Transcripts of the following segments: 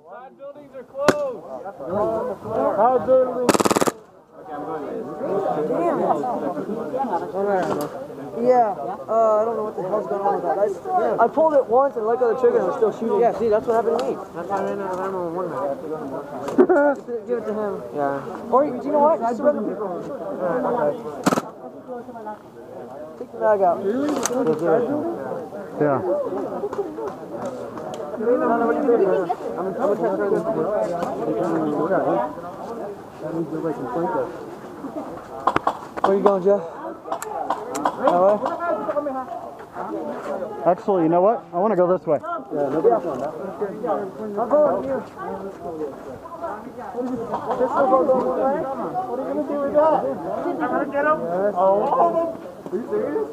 Side buildings are closed. Side buildings. Damn it. Yeah, I don't know what the hell's going on with that. I pulled it once and let go of the trigger and it was still shooting. Yeah, see, that's what happened to me. That's why I ran out of ammo in one match. Give it to him. Yeah. Or, you know what? Just surrender people. Okay. Take the bag out. Yeah. I'm gonna transfer this. Where are you going, Jeff? Actually, you know what? I want to go this way. Yeah, nobody's going that way. I'll go with you. What are you going to do with that? I'm going to get him. Oh, are you serious?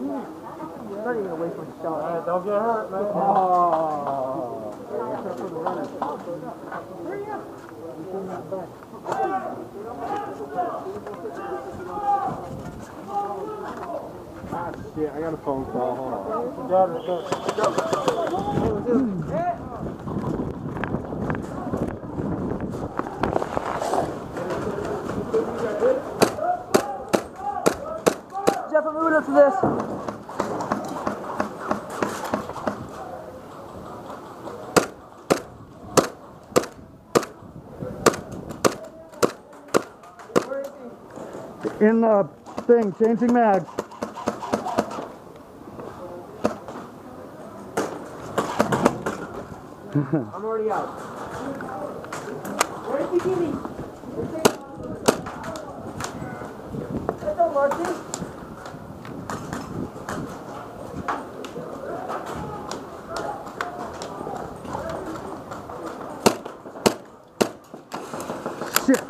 I'm not even going to waste my shot. Don't get hurt, man. Oh. Ah, shit, I got a phone call. Hold on. Got it. Jeff, I'm moving up to this. In the thing, changing mags. I'm already out. Where's the bikini? Let's go, Martin. Shit.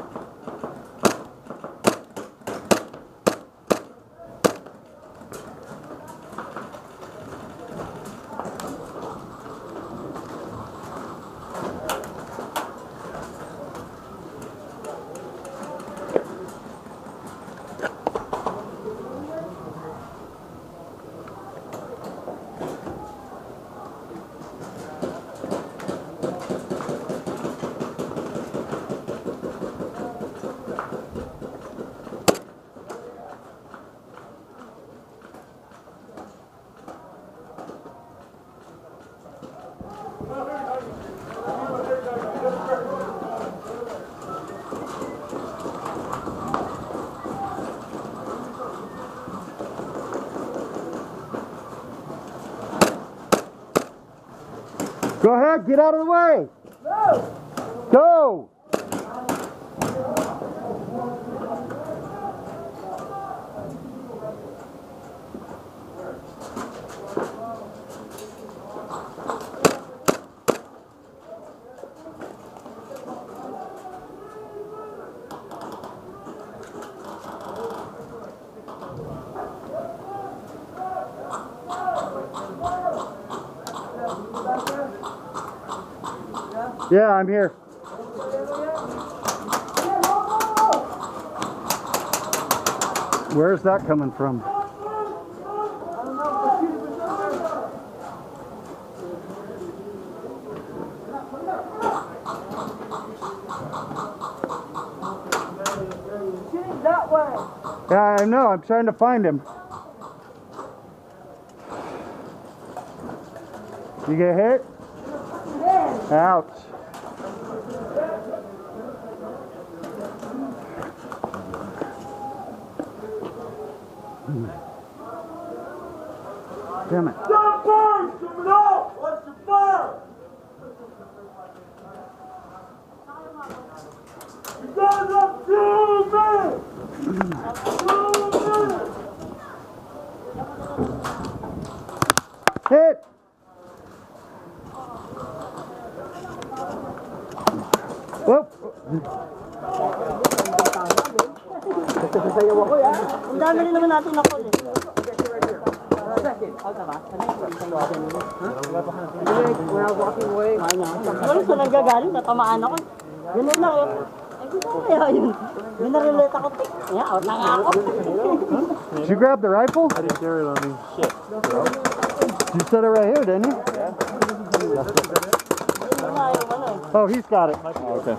Go ahead, get out of the way. Go. Yeah, I'm here. Where's that coming from? That way. Yeah, I know. I'm trying to find him. You get hit? Ouch. Damn it. Stop birds coming out! What's your fire? You guys have 2 minutes! 2 minutes! Hit! Whoop! Ang dami rin naman natin na call eh. When I was walking away, Siguro sa nagagaling, natamaan ako. Ganun lang yun. Ay, di ba kaya yun? Binarelate ako. Yeah, out na nga ako. Did you grab the rifle? I didn't carry it on me. Shit. You set it right here, didn't you? Yeah. Oh, he's got it. Oh, okay.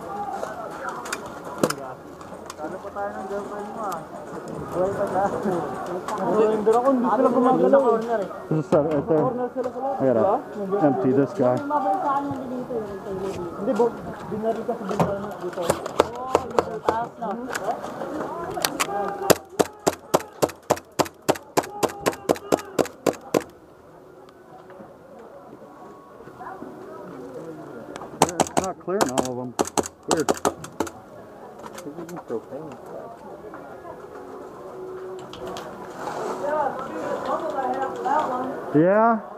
There's a set right there. I gotta empty this guy. It's not clearing all of them. Weird. Yeah.